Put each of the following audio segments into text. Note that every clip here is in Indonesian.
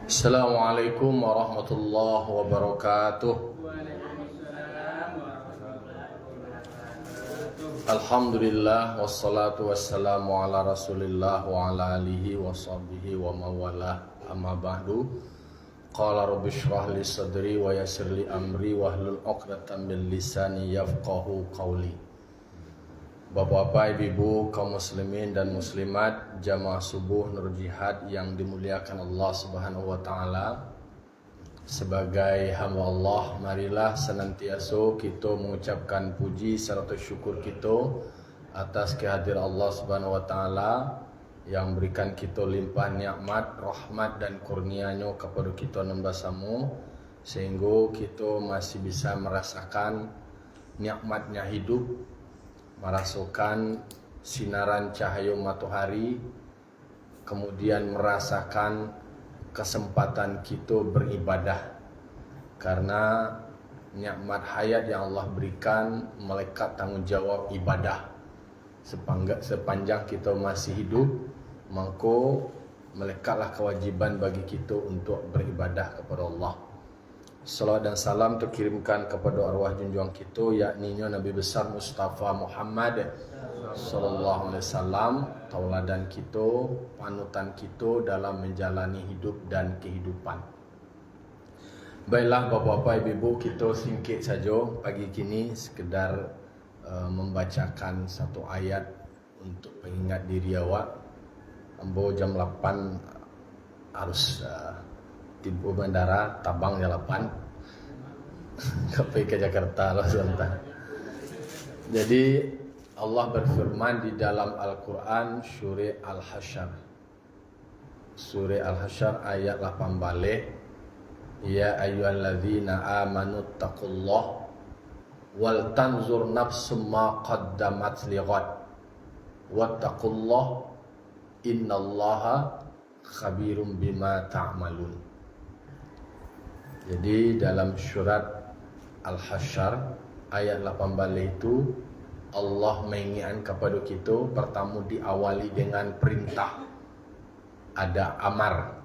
Assalamualaikum warahmatullahi wabarakatuh. Alhamdulillah wassalatu wassalamu ala rasulillah wa ala alihi wa sahbihi wa mawalah, amma ba'du. Qala rabbi shrah li sadri wa yassir li amri wahlul 'uqdatam min lisani yafqahu qawli. Bapak-bapak, ibu-ibu, kaum muslimin dan muslimat, jamaah subuh Nur Jihad yang dimuliakan Allah Subhanahu wa taala. Sebagai hamba Allah, marilah senantiasa kita mengucapkan puji serta syukur kita atas kehadiran Allah Subhanahu wa taala yang berikan kita limpah nikmat, rahmat dan kurnia-Nya kepada kita bersama, sehingga kita masih bisa merasakan nikmatnya hidup, merasakan sinaran cahaya matahari, kemudian merasakan kesempatan kita beribadah. Karena nikmat hayat yang Allah berikan melekat tanggung jawab ibadah. Sepanjang kita masih hidup, maka melekatlah kewajiban bagi kita untuk beribadah kepada Allah. Salawat dan salam terkirimkan kepada arwah junjungan kita, yakni Nabi besar Mustafa Muhammad sallallahu alaihi wasallam, tauladan kita, panutan kita dalam menjalani hidup dan kehidupan. Baiklah bapak-bapak, ibu-ibu, kita singkit saja pagi kini sekedar membacakan satu ayat untuk pengingat diri awak. Ambo jam 8 harus tiba bandara, tabang jam 8 ke Jakarta lah sebentar. Jadi Allah berfirman di dalam Al-Quran surah Al-Hasyr, surah Al-Hasyr ayat 8 balik, ya ayyuhalladzina amanu taqullah wal tanzur nafsum ma qaddamat lighad wattaqullah innallaha khabirum bima ta'malun. Jadi dalam surat Al-Hasyr ayat 8 balik itu Allah mengingatkan kepada kita, pertama diawali dengan perintah, ada amar,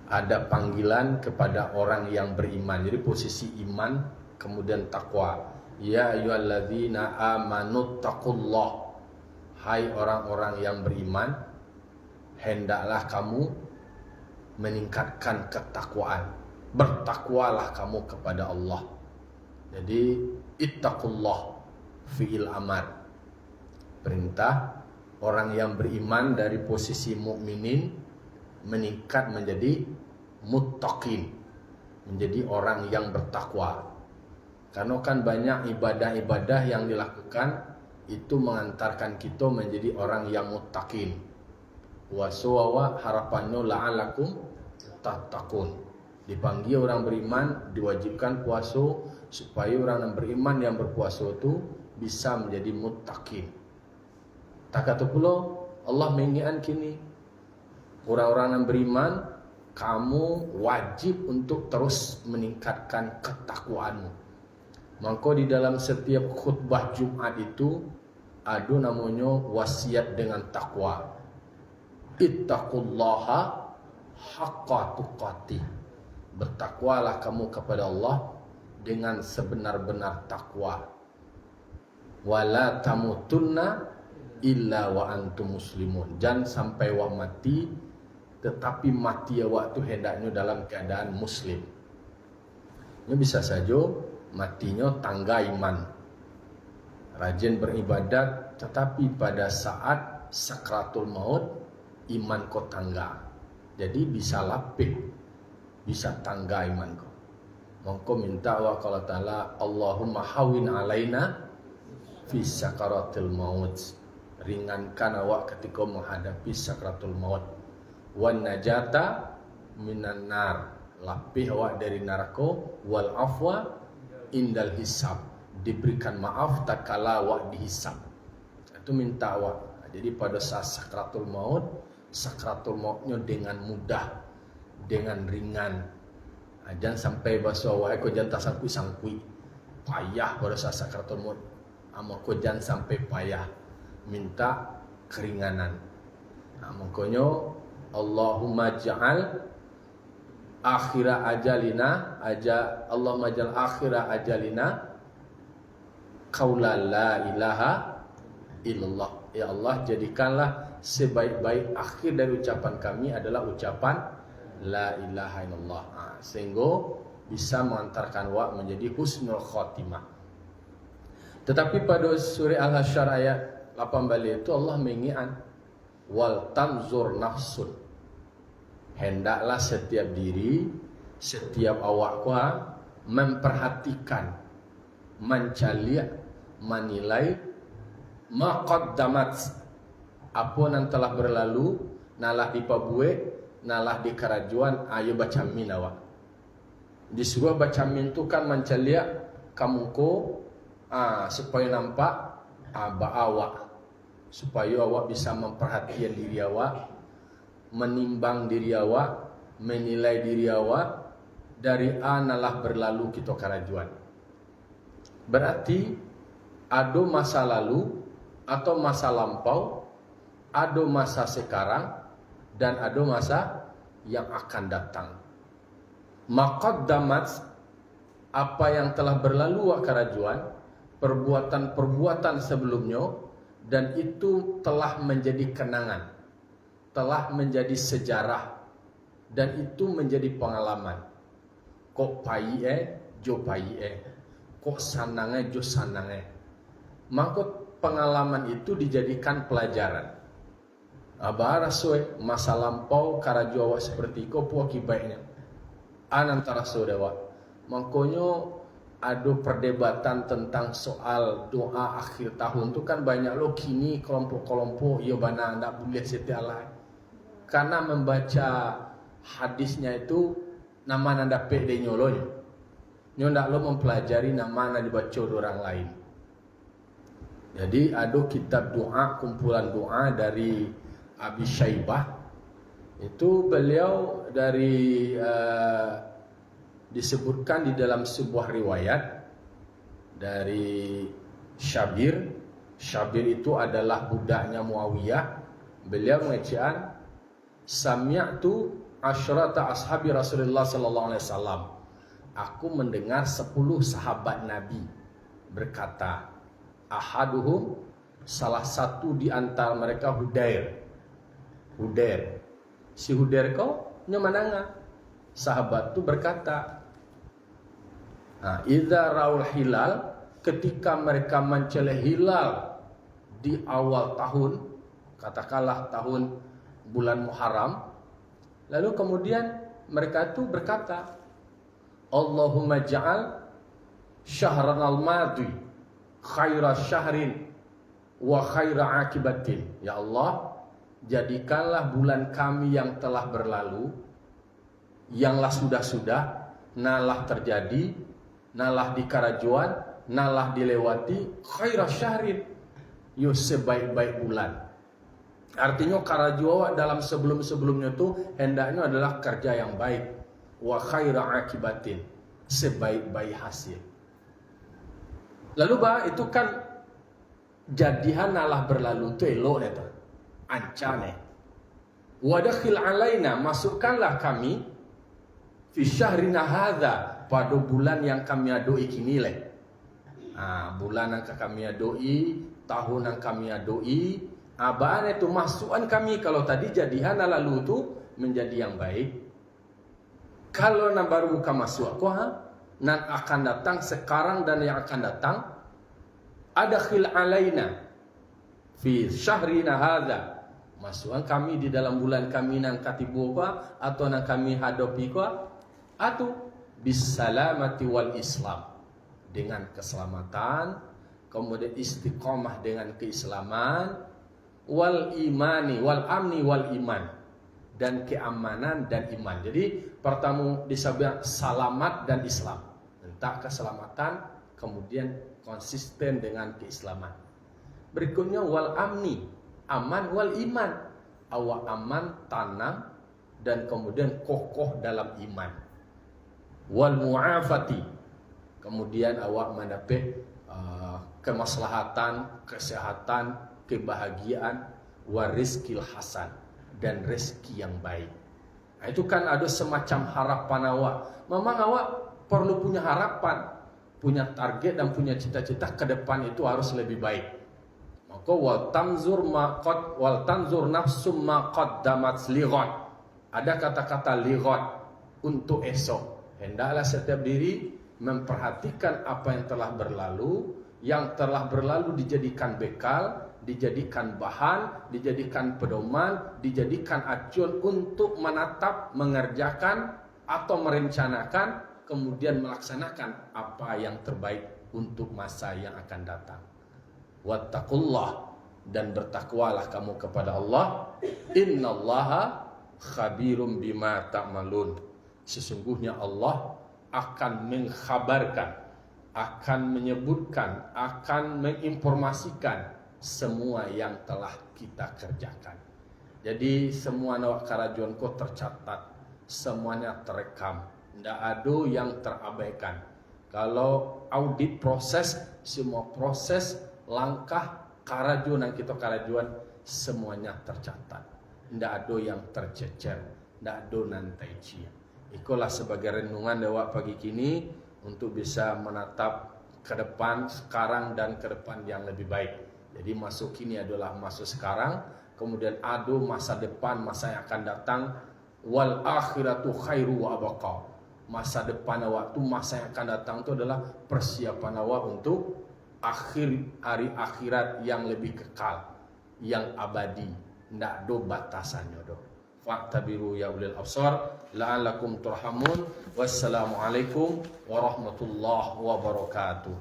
ada panggilan kepada orang yang beriman. Jadi posisi iman, kemudian takwa. Ya ayyuhalladzina amanu taqullah, hai orang-orang yang beriman, hendaklah kamu meningkatkan ketakwaan, bertakwalah kamu kepada Allah. Jadi ittaqullah, fi'il amar, perintah. Orang yang beriman dari posisi mukminin meningkat menjadi muttaqin, menjadi orang yang bertakwa. Karena kan banyak ibadah-ibadah yang dilakukan itu mengantarkan kita menjadi orang yang muttaqin. Wasawa harapannya la'alakum tattaqun. Dipanggil orang beriman, diwajibkan puasa supaya orang yang beriman yang berpuasa itu bisa menjadi muttaqin. Tak kata pula Allah mengingatkan kini, orang-orang yang beriman, kamu wajib untuk terus meningkatkan ketakwaanmu. Maka di dalam setiap khutbah Jumat itu ada namanya wasiat dengan takwa. Ittaqullaha haqqa tuqatih, bertakwalah kamu kepada Allah dengan sebenar-benar takwa. Wala tamutunna illa wa antum muslimun, jangan sampai wak mati tetapi mati awak tu hendaknya dalam keadaan muslim. Ini bisa saja matinya tangga iman, rajin beribadat, tetapi pada saat sakratul maut iman kau tangga. Jadi bisa lapik, bisa tangga iman kau. Maka minta wa qala ta'ala, Allahumma hawin alaina fi sakaratil maut, ringankan awak ketika menghadapi sakratul maut. Wan najata minan nar, lapih awak dari neraka. Wal afwa indal hisab, diberikan maaf tak kala awak dihisab. Itu minta awak. Jadi pada saat sakratul maut, sakratul mautnya dengan mudah, dengan ringan. Jangan sampai bahasa awak kau jangan tak sangkui payah pada saat sakratul maut. Kau jangan sampai payah, minta keringanan. Makanya Allahumma ja'al akhira ajalina Allahumma jal akhira ajalina qaula la ilaha illallah. Ya Allah, jadikanlah sebaik-baik akhir dari ucapan kami adalah ucapan la ilaha illallah. Sehingga bisa mengantarkan wa menjadi husnul khotimah. Tetapi pada surah Al-Hasyr ayat 18 itu Allah mengingatkan wal tanzur nafsun, hendaklah setiap diri, setiap awak memperhatikan, mencaliak, menilai maqaddamat, apa yang telah berlalu, nalah dipabue, nalah di karajuan, ayo baca min awak. Disuruh baca min tu kan mencaliak kamu ko supaya nampak awak, supaya awak bisa memperhatikan diri awak, menimbang diri awak, menilai diri awak dari nalah berlalu kita karajuan. Berarti ada masa lalu atau masa lampau, ada masa sekarang, dan ada masa yang akan datang. Maqaddamat, apa yang telah berlalu karajuan, perbuatan-perbuatan sebelumnya, dan itu telah menjadi kenangan, telah menjadi sejarah, dan itu menjadi pengalaman. Kok pai jo pai kok sanange jo sanange. Maka pengalaman itu dijadikan pelajaran. Abara soe masa lampau karajo awak seperti ko puak baiknya. Antara saudara. Makanya ada perdebatan tentang soal doa akhir tahun tu kan banyak lo kini kelompok-kelompok ya bana ndak boleh setialah. Karena membaca hadisnya itu nama nanda pede nyolonya. Nyo ndak lo mempelajari nama nanda dibaca orang lain. Jadi ada kitab doa, kumpulan doa dari Abi Syaibah. Itu beliau dari disebutkan di dalam sebuah riwayat dari Syabir. Syabir itu adalah budaknya Muawiyah. Beliau mengatakan sami'tu asyrata ashabi Rasulullah sallallahu alaihi wasallam. Aku mendengar 10 sahabat Nabi berkata, ahaduhum, salah satu di antara mereka Hudair. Si Hudair kau nyamananga. Sahabat itu berkata, idza raul hilal, ketika mereka mencela hilal di awal tahun, katakanlah tahun bulan Muharram, lalu kemudian mereka itu berkata, Allahumma ja'al syahran al-madi khaira syahrin wa khaira akibatin. Ya Allah, jadikanlah bulan kami yang telah berlalu, yanglah sudah-sudah, nalah terjadi, nalah di karajuan, nalah dilewati, khaira syahrin, yo sebaik-baik bulan. Artinya karajuan dalam sebelum-sebelumnya itu hendaknya adalah kerja yang baik, wa khaira akibatin, sebaik-baik hasil. Lalu itu kan jadihan nalah berlalu itu elok itu, ancane. Wadakhil alaina, masukkanlah kami fi syahrina hadza, pada bulan yang kami adoi kini le. Bulan yang kami adoi, tahun yang kami adoi, abaan itu masukan kami. Kalau tadi jadihan lalu itu menjadi yang baik. Kalau nak baru buka masuk aku nan akan datang sekarang dan yang akan datang, adakhil alaina fi syahrina hadza, masukan kami di dalam bulan kami nang katibu apa atau nang kami hadapi apa, atau bisalamati wal Islam, dengan keselamatan, kemudian istiqomah dengan keislaman, wal imani wal amni wal iman, dan keamanan dan iman. Jadi pertama disebut salamat dan Islam, entah keselamatan kemudian konsisten dengan keislaman. Berikutnya wal amni, aman, wal iman, awak aman, tanam, dan kemudian kokoh dalam iman. Wal mu'afati, kemudian awak mendapat kemaslahatan, kesehatan, kebahagiaan, warizkil hasan, dan rezeki yang baik. Nah, itu kan ada semacam harapan awak. Memang awak perlu punya harapan, punya target dan punya cita-cita ke depan itu harus lebih baik. Maka wal tanzur nafsum ma qaddamat lighad. Ada kata-kata lighad untuk esok. Hendaklah setiap diri memperhatikan apa yang telah berlalu dijadikan bekal, dijadikan bahan, dijadikan pedoman, dijadikan acuan untuk menatap, mengerjakan atau merencanakan, kemudian melaksanakan apa yang terbaik untuk masa yang akan datang. Wattaqullah, dan bertakwalah kamu kepada Allah. Innallaha khabirum bima ta'malun. Sesungguhnya Allah akan mengkhabarkan, akan menyebutkan, akan menginformasikan semua yang telah kita kerjakan. Jadi semua nawak karajuan ko tercatat, semuanya terekam. Tidak ada yang terabaikan. Kalau audit proses, semua proses, langkah, karajuan yang kita karajuan, semuanya tercatat. Tidak ada yang tercecer, tidak ada nantai cia. Itulah sebagai renungan dewa pagi kini untuk bisa menatap ke depan sekarang dan ke depan yang lebih baik. Jadi masuk kini adalah masa sekarang, kemudian ada masa depan, masa yang akan datang. Wal akhiratu khairu wa abqa. Masa depan awak tu, masa yang akan datang itu adalah persiapan awak untuk hari akhirat yang lebih kekal, yang abadi, ndak do batasannya do. Fa'tabiru ya ulil absar la'allakum turhamun. Wassalamualaikum warahmatullahi wabarakatuh.